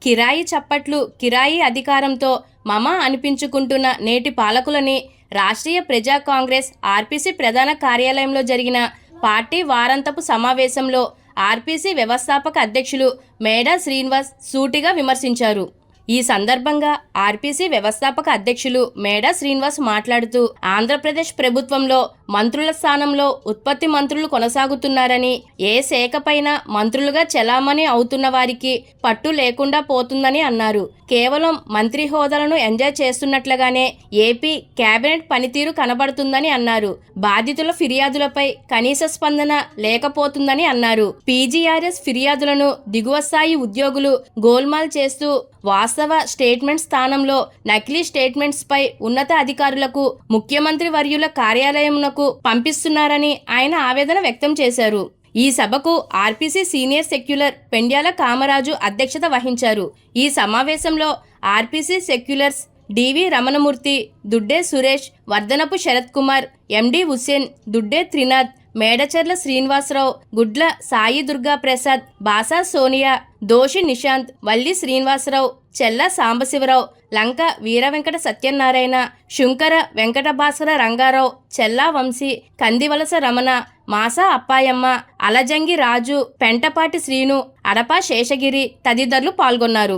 కిరాయి చప్పట్లు, కిరాయి అధికారంతో మమ అనిపించుకుంటున్న నేటి పాలకులని రాష్ట్రీయ ప్రజా కాంగ్రెస్ ఆర్పీసీ ప్రధాన కార్యాలయంలో జరిగిన పార్టీ వారాంతపు సమావేశంలో ఆర్పీసీ వ్యవస్థాపక అధ్యక్షులు మేడా శ్రీనివాస్ సూటిగా విమర్శించారు. ఈ సందర్భంగా ఆర్పీసీ వ్యవస్థాపక అధ్యక్షులు మేడా శ్రీనివాస్ మాట్లాడుతూ ఆంధ్రప్రదేశ్ ప్రభుత్వంలో మంత్రుల స్థానంలో ఉత్పత్తి మంత్రులు కొనసాగుతున్నారని, ఏ శాఖపైన మంత్రులుగా చెలామణి అవుతున్న వారికి పట్టు లేకుండా పోతుందని అన్నారు. కేవలం మంత్రి హోదాలను ఎంజాయ్ చేస్తున్నట్లుగానే ఏపీ కేబినెట్ పనితీరు కనబడుతుందని అన్నారు. బాధితుల ఫిర్యాదులపై కనీస స్పందన లేకపోతుందని అన్నారు. పీజీఆర్ఎస్ ఫిర్యాదులను దిగువ స్థాయి ఉద్యోగులు గోల్మాల్ చేస్తూ వాస్తవ స్టేట్మెంట్ స్థానంలో నకిలీ స్టేట్మెంట్స్ పై ఉన్నత అధికారులకు, ముఖ్యమంత్రి వర్యుల కార్యాలయమునకు పంపిస్తున్నారని ఆయన ఆవేదన వ్యక్తం చేశారు. ఈ సభకు RPC senior secular Pendyala Kamaraju అధ్యక్షత వహించారు. ఈ సమావేశంలో ఆర్పీసీ సెక్యులర్స్ డివి రమణమూర్తి, దుడ్డే సురేష్, వర్ధనపు శరత్ కుమార్, ఎండి హుస్సేన్, దుడ్డే త్రినాథ్, మేడచర్ల శ్రీనివాసరావు, గుడ్ల సాయి దుర్గా ప్రసాద్, బాసా సోనియా, దోషి నిశాంత్, వల్లి శ్రీనివాసరావు, చెల్ల సాంబశివరావు, లంక వీరవెంకట సత్యనారాయణ, శుంకర వెంకట భాస్కర రంగారావు, చెల్లా వంశీ, కందివలస రమణ, మాసా అప్పాయమ్మ, అలజంగి రాజు, పెంటపాటి శ్రీను, అడపా శేషగిరి తదితరులు పాల్గొన్నారు.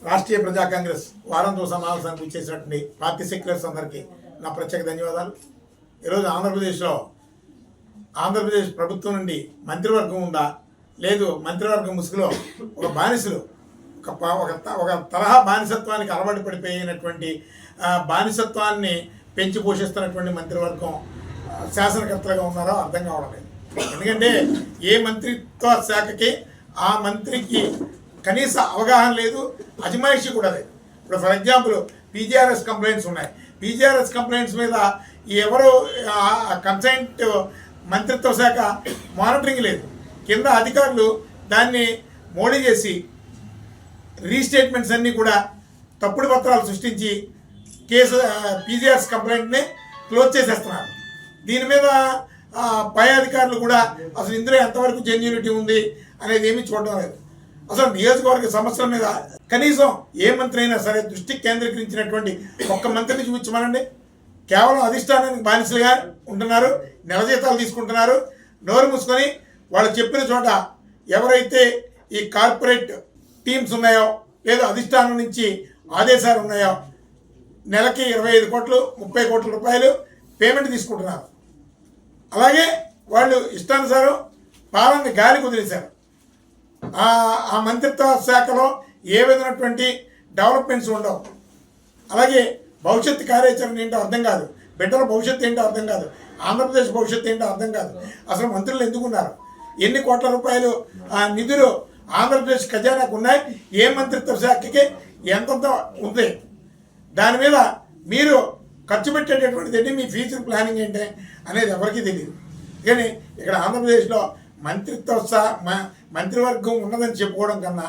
రాష్ట్రీయ ప్రజా కాంగ్రెస్ వారంతో సమావేశానికి ఇచ్చేసినటువంటి పార్టీ సెక్యులర్స్ అందరికీ నా ప్రత్యేక ధన్యవాదాలు. ఈరోజు ఆంధ్రప్రదేశ్ ప్రభుత్వం నుండి మంత్రివర్గం ఉందా, లేదు మంత్రివర్గం ముసుగులో ఒక బానిసలు ఒక తరహా బానిసత్వానికి అలవాటు పడిపోయినటువంటి బానిసత్వాన్ని పెంచి పోషిస్తున్నటువంటి మంత్రివర్గం శాసనకర్తలుగా ఉన్నారో అర్థం కావడం లేదు. ఎందుకంటే ఏ మంత్రిత్వ శాఖకి ఆ మంత్రికి కనీస అవగాహన లేదు, అజమాయిషి కూడా లేదు. ఇప్పుడు ఫర్ ఎగ్జాంపుల్ పీజీఆర్ఎస్ కంప్లైంట్స్ ఉన్నాయి. పీజీఆర్ఎస్ కంప్లైంట్స్ మీద ఎవరు కన్సైంట్ మంత్రిత్వ శాఖ మానిటరింగ్ లేదు. కింద అధికారులు దాన్ని మోడీ చేసి రీస్టేట్మెంట్స్ అన్నీ కూడా తప్పుడు పత్రాలు సృష్టించి కేసు పీజీఆర్ఎస్ కంప్లైంట్ని క్లోజ్ చేసేస్తున్నారు. దీని మీద పై అధికారులు కూడా అసలు ఇందులో ఎంతవరకు జెన్యూనిటీ ఉంది అనేది ఏమీ చూడడం లేదు. అసలు నియోజకవర్గ సమస్యల మీద కనీసం ఏ మంత్రి అయినా సరే దృష్టి కేంద్రీకరించినటువంటి ఒక్క మంత్రిని చూపించమనండి. కేవలం అధిష్టానానికి బానిసలుగా ఉంటున్నారు, నెల జీతాలు తీసుకుంటున్నారు. నోరు మూసుకొని వాళ్ళు చెప్పిన చోట ఎవరైతే ఈ కార్పొరేట్ టీమ్స్ ఉన్నాయో, లేదా అధిష్టానం నుంచి ఆదేశాలు ఉన్నాయో, నెలకి 25 కోట్లు 30 కోట్ల రూపాయలు పేమెంట్ తీసుకుంటున్నారు. అలాగే వాళ్ళు ఇష్టానుసారం పాలనని గాలి కుదిరేశారు. ఆ మంత్రిత్వ శాఖలో ఏ విధమైనటువంటి డెవలప్మెంట్స్ ఉండవు. అలాగే భవిష్యత్తు కార్యాచరణ ఏంటో అర్థం కాదు, బిడ్డల భవిష్యత్తు ఏంటో అర్థం కాదు, ఆంధ్రప్రదేశ్ భవిష్యత్తు ఏంటో అర్థం కాదు. అసలు మంత్రులు ఎందుకున్నారు, ఎన్ని కోట్ల రూపాయలు నిధులు ఆంధ్రప్రదేశ్ ఖజానాకు ఉన్నాయి, ఏ మంత్రిత్వ శాఖకి ఎంతంత ఉంది, దాని మీద మీరు ఖర్చు పెట్టేటటువంటిది ఏంటి, మీ ఫ్యూచర్ ప్లానింగ్ ఏంటి అనేది ఎవరికీ తెలియదు. కానీ ఇక్కడ ఆంధ్రప్రదేశ్లో మంత్రివర్గం ఉన్నదని చెప్పుకోవడం కన్నా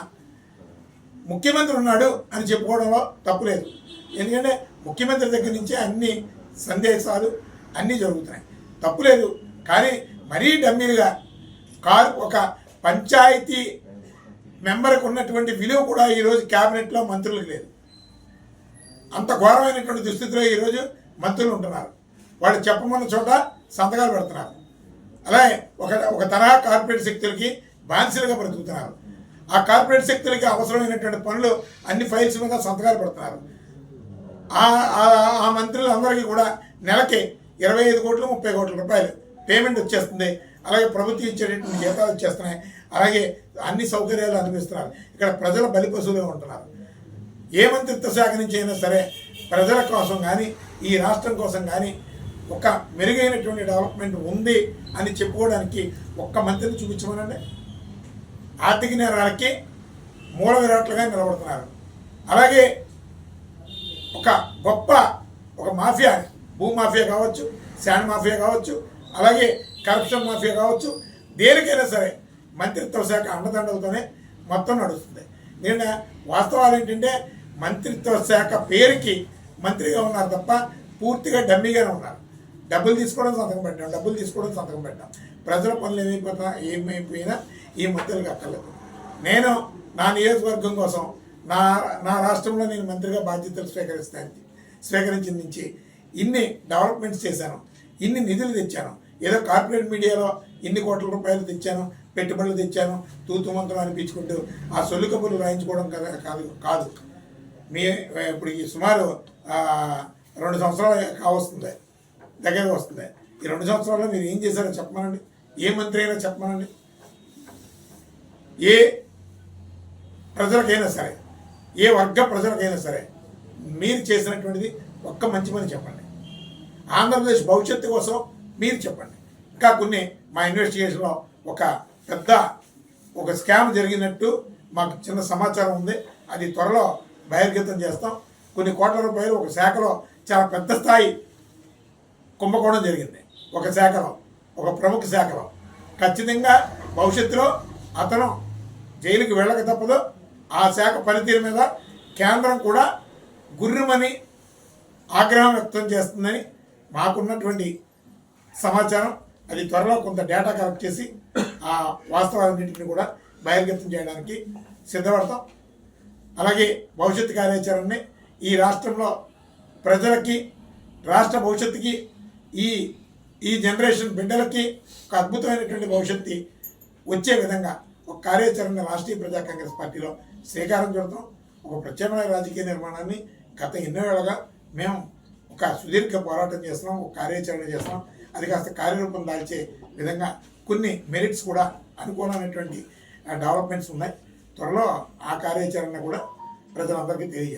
ముఖ్యమంత్రి ఉన్నాడు అని చెప్పుకోవడంలో తప్పులేదు. ఎందుకంటే ముఖ్యమంత్రి దగ్గర నుంచి అన్ని సందేశాలు అన్నీ జరుగుతున్నాయి, తప్పులేదు. కానీ మరీ డమ్మీలుగా ఒక పంచాయతీ మెంబర్కి ఉన్నటువంటి విలువ కూడా ఈరోజు క్యాబినెట్లో మంత్రులకు లేదు. అంత ఘోరమైనటువంటి దుస్థితిలో ఈరోజు మంత్రులు ఉంటున్నారు. వాళ్ళు చెప్పమన్న చోట సంతకాలు పెడుతున్నారు. అలాగే ఒక తరహా కార్పొరేట్ శక్తులకి బానిసలుగా బ్రతుకుతున్నారు. ఆ కార్పొరేట్ శక్తులకి అవసరమైనటువంటి పనులు అన్ని ఫైల్స్ మీద సంతకాలు పెడుతున్నారు. ఆ మంత్రులందరికీ కూడా నెలకి 25 కోట్లు 30 కోట్ల రూపాయలు పేమెంట్ వచ్చేస్తుంది. అలాగే ప్రభుత్వం ఇచ్చేటటువంటి జీతాలు వచ్చేస్తున్నాయి. అలాగే అన్ని సౌకర్యాలు అందిస్తున్నారు. ఇక్కడ ప్రజల బలిపశువులుగా ఉంటున్నారు. ఏ మంత్రిత్వ శాఖ నుంచి అయినా సరే ప్రజల కోసం కానీ ఈ రాష్ట్రం కోసం కానీ ఒక మెరుగైనటువంటి డెవలప్మెంట్ ఉంది అని చెప్పుకోవడానికి ఒక్క మంత్రిని చూపించమనండి. ఆర్థిక నేరాలకి మూల విరాట్లుగా నిలబడుతున్నారు. అలాగే ఒక మాఫియా, భూ మాఫియా కావచ్చు, శాండ్ మాఫియా కావచ్చు, అలాగే కరప్షన్ మాఫియా కావచ్చు, దేనికైనా సరే మంత్రిత్వ శాఖ అండదండలతోనే మొత్తం నడుస్తుంది. నేను వాస్తవాలు ఏంటంటే మంత్రిత్వ శాఖ పేరుకి మంత్రిగా ఉన్నారు తప్ప పూర్తిగా డమ్మీగానే ఉన్నారు. డబ్బులు తీసుకోవడం సంతకం పెట్టాం. ప్రజల పనులు ఏమైపోయినా ఈ మంత్రులకు అక్కర్లేదు. నేను నా నియోజకవర్గం కోసం నా నా రాష్ట్రంలో నేను మంత్రిగా బాధ్యతలు స్వీకరించిన నుంచి ఇన్ని డెవలప్మెంట్స్ చేశాను, ఇన్ని నిధులు తెచ్చాను. ఏదో కార్పొరేట్ మీడియాలో ఇన్ని కోట్ల రూపాయలు తెచ్చాను, పెట్టుబడులు తెచ్చాను, తూతుమంత్రం అనిపించుకుంటూ ఆ సొల్లు కబుర్లు రాయించుకోవడం కాదు. మీ ఇప్పుడు ఈ సుమారు 2 సంవత్సరాలు కావస్తుంది, దగ్గరకు వస్తుంది. ఈ 2 సంవత్సరాల్లో మీరు ఏం చేశారో చెప్పమనండి. ఏ మంత్రి అయినా చెప్పమనండి. ఏ ప్రజలకైనా సరే, ఏ వర్గ ప్రజలకైనా సరే మీరు చేసినటువంటిది ఒక్క మంచి పని చెప్పండి. ఆంధ్రప్రదేశ్ భవిష్యత్తు కోసం మీరు చెప్పండి. ఇంకా కొన్ని మా ఇన్వెస్టిగేషన్లో ఒక స్కామ్ జరిగినట్టు మాకు చిన్న సమాచారం ఉంది. అది త్వరలో బహిర్గతం చేస్తాం. కొన్ని కోట్ల రూపాయలు ఒక శాఖలో చాలా పెద్ద స్థాయి కుంభకోణం జరిగింది. ఒక శాఖలో, ఒక ప్రముఖ శాఖలో ఖచ్చితంగా భవిష్యత్తులో అతను జైలుకి వెళ్ళక తప్పదు. ఆ శాఖ పనితీరు మీద కేంద్రం కూడా గుర్రుమని ఆగ్రహం వ్యక్తం చేస్తుందని మాకున్నటువంటి సమాచారం. అది త్వరలో కొంత డేటా కలెక్ట్ చేసి ఆ వాస్తవాలన్నింటినీ కూడా బహిర్గతం చేయడానికి సిద్ధపడతాం. అలాగే భవిష్యత్తు కార్యాచరణని ఈ రాష్ట్రంలో ప్రజలకి, రాష్ట్ర భవిష్యత్తుకి, ఈ జనరేషన్ బిడ్డలకి ఒక అద్భుతమైనటువంటి భవిష్యత్తు వచ్చే విధంగా ఒక కార్యాచరణ రాష్ట్రీయ ప్రజా కాంగ్రెస్ పార్టీలో శ్రీకారం చుడతాం. ఒక ప్రత్యామ్నాయ రాజకీయ నిర్మాణాన్ని గత ఎన్నో ఏళ్ళగా మేము ఒక సుదీర్ఘ పోరాటం చేస్తున్నాం, ఒక కార్యాచరణ చేస్తున్నాం. అది కాస్త కార్యరూపం దాల్చే విధంగా కొన్ని మెరిట్స్ కూడా, అనుకూలమైనటువంటి డెవలప్మెంట్స్ ఉన్నాయి. త్వరలో ఆ కార్యాచరణ కూడా ప్రజలందరికీ తెలియజేస్తాం.